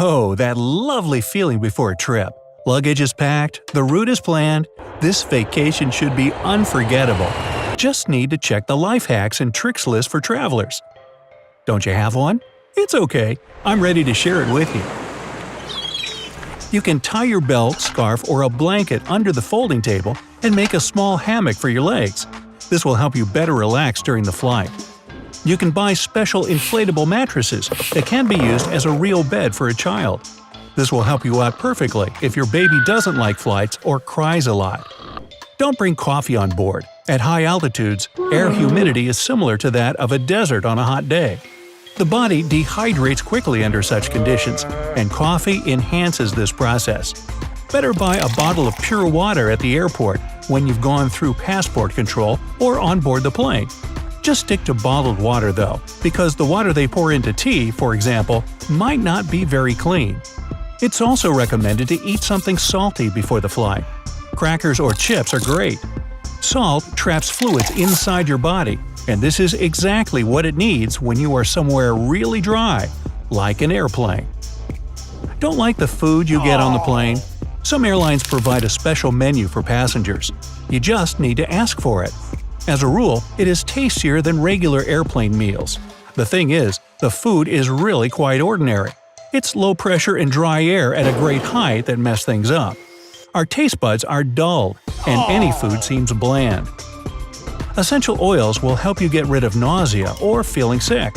Oh, that lovely feeling before a trip. Luggage is packed, the route is planned. This vacation should be unforgettable. Just need to check the life hacks and tricks list for travelers. Don't you have one? It's okay. I'm ready to share it with you. You can tie your belt, scarf, or a blanket under the folding table and make a small hammock for your legs. This will help you better relax during the flight. You can buy special inflatable mattresses that can be used as a real bed for a child. This will help you out perfectly if your baby doesn't like flights or cries a lot. Don't bring coffee on board. At high altitudes, air humidity is similar to that of a desert on a hot day. The body dehydrates quickly under such conditions, and coffee enhances this process. Better buy a bottle of pure water at the airport when you've gone through passport control or on board the plane. Just stick to bottled water though, because the water they pour into tea, for example, might not be very clean. It's also recommended to eat something salty before the flight. Crackers or chips are great. Salt traps fluids inside your body, and this is exactly what it needs when you are somewhere really dry, like an airplane. Don't like the food you get on the plane? Some airlines provide a special menu for passengers. You just need to ask for it. As a rule, it is tastier than regular airplane meals. The thing is, the food is really quite ordinary. It's low pressure and dry air at a great height that mess things up. Our taste buds are dulled, and any food seems bland. Essential oils will help you get rid of nausea or feeling sick.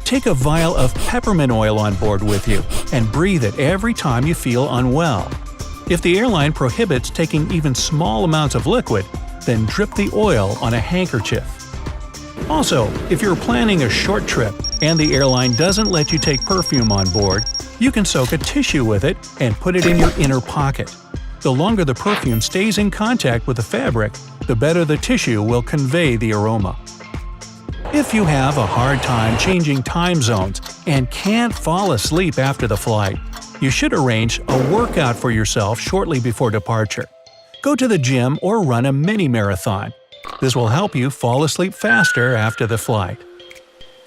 Take a vial of peppermint oil on board with you and breathe it every time you feel unwell. If the airline prohibits taking even small amounts of liquid, then drip the oil on a handkerchief. Also, if you're planning a short trip and the airline doesn't let you take perfume on board, you can soak a tissue with it and put it in your inner pocket. The longer the perfume stays in contact with the fabric, the better the tissue will convey the aroma. If you have a hard time changing time zones and can't fall asleep after the flight, you should arrange a workout for yourself shortly before departure. Go to the gym or run a mini marathon. This will help you fall asleep faster after the flight.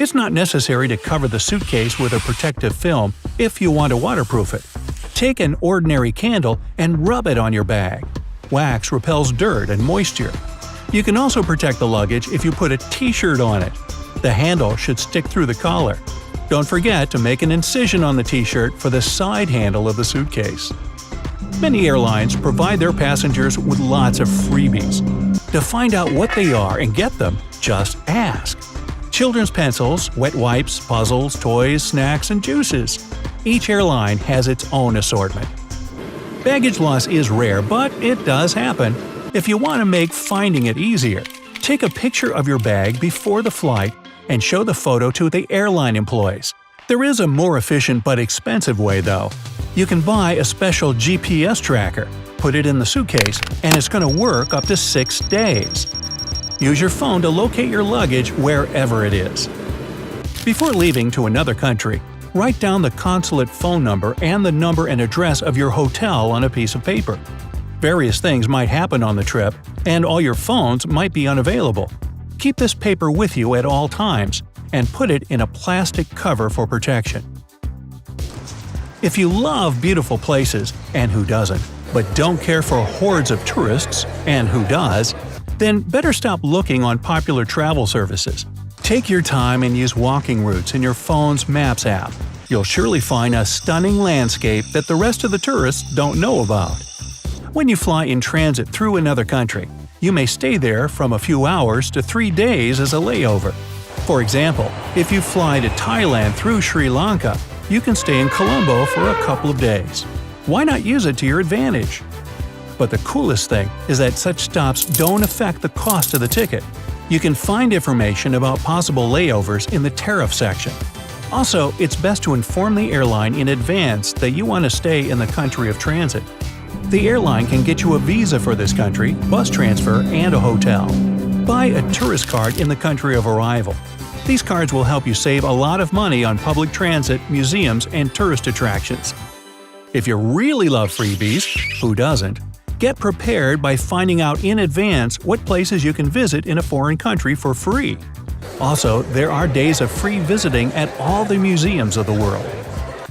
It's not necessary to cover the suitcase with a protective film if you want to waterproof it. Take an ordinary candle and rub it on your bag. Wax repels dirt and moisture. You can also protect the luggage if you put a t-shirt on it. The handle should stick through the collar. Don't forget to make an incision on the t-shirt for the side handle of the suitcase. Many airlines provide their passengers with lots of freebies. To find out what they are and get them, just ask. Children's pencils, wet wipes, puzzles, toys, snacks, and juices. Each airline has its own assortment. Baggage loss is rare, but it does happen. If you want to make finding it easier, take a picture of your bag before the flight and show the photo to the airline employees. There is a more efficient but expensive way though. You can buy a special GPS tracker, put it in the suitcase, and it's going to work up to 6 days. Use your phone to locate your luggage wherever it is. Before leaving to another country, write down the consulate phone number and the number and address of your hotel on a piece of paper. Various things might happen on the trip, and all your phones might be unavailable. Keep this paper with you at all times, and put it in a plastic cover for protection. If you love beautiful places, and who doesn't, but don't care for hordes of tourists, and who does, then better stop looking on popular travel services. Take your time and use walking routes in your phone's Maps app. You'll surely find a stunning landscape that the rest of the tourists don't know about. When you fly in transit through another country, you may stay there from a few hours to 3 days as a layover. For example, if you fly to Thailand through Sri Lanka, you can stay in Colombo for a couple of days. Why not use it to your advantage? But the coolest thing is that such stops don't affect the cost of the ticket. You can find information about possible layovers in the tariff section. Also, it's best to inform the airline in advance that you want to stay in the country of transit. The airline can get you a visa for this country, bus transfer, and a hotel. Buy a tourist card in the country of arrival. These cards will help you save a lot of money on public transit, museums, and tourist attractions. If you really love freebies, who doesn't? Get prepared by finding out in advance what places you can visit in a foreign country for free. Also, there are days of free visiting at all the museums of the world.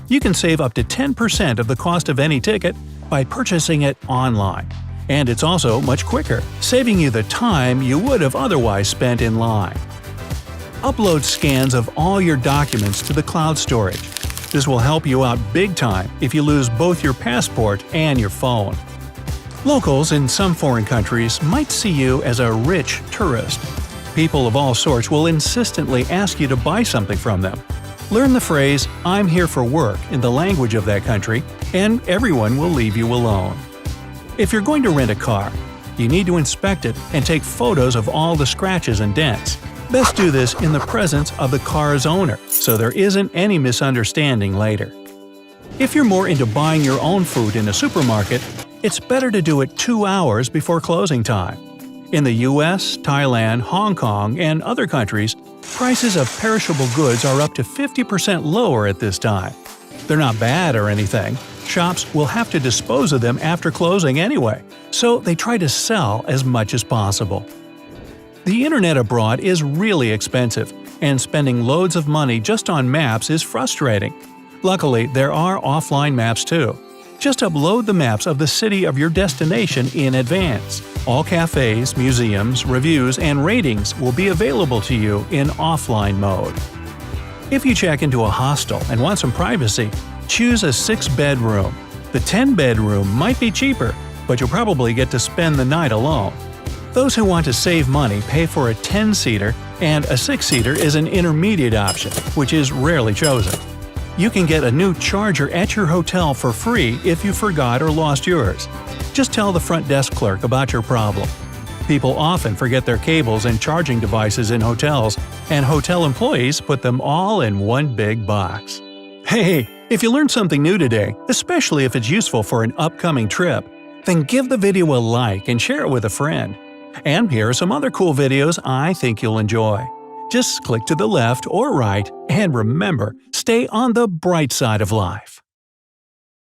You can save up to 10% of the cost of any ticket by purchasing it online. And it's also much quicker, saving you the time you would have otherwise spent in line. Upload scans of all your documents to the cloud storage. This will help you out big time if you lose both your passport and your phone. Locals in some foreign countries might see you as a rich tourist. People of all sorts will insistently ask you to buy something from them. Learn the phrase, "I'm here for work" in the language of that country, and everyone will leave you alone. If you're going to rent a car, you need to inspect it and take photos of all the scratches and dents. Best do this in the presence of the car's owner, so there isn't any misunderstanding later. If you're more into buying your own food in a supermarket, it's better to do it 2 hours before closing time. In the US, Thailand, Hong Kong, and other countries, prices of perishable goods are up to 50% lower at this time. They're not bad or anything. Shops will have to dispose of them after closing anyway, so they try to sell as much as possible. The internet abroad is really expensive, and spending loads of money just on maps is frustrating. Luckily, there are offline maps too. Just upload the maps of the city of your destination in advance. All cafes, museums, reviews, and ratings will be available to you in offline mode. If you check into a hostel and want some privacy, choose a 6-bedroom. The 10-bedroom might be cheaper, but you'll probably get to spend the night alone. Those who want to save money pay for a 10-seater, and a 6-seater is an intermediate option, which is rarely chosen. You can get a new charger at your hotel for free if you forgot or lost yours. Just tell the front desk clerk about your problem. People often forget their cables and charging devices in hotels, and hotel employees put them all in one big box. Hey, if you learned something new today, especially if it's useful for an upcoming trip, then give the video a like and share it with a friend. And here are some other cool videos I think you'll enjoy. Just click to the left or right, and remember, stay on the bright side of life.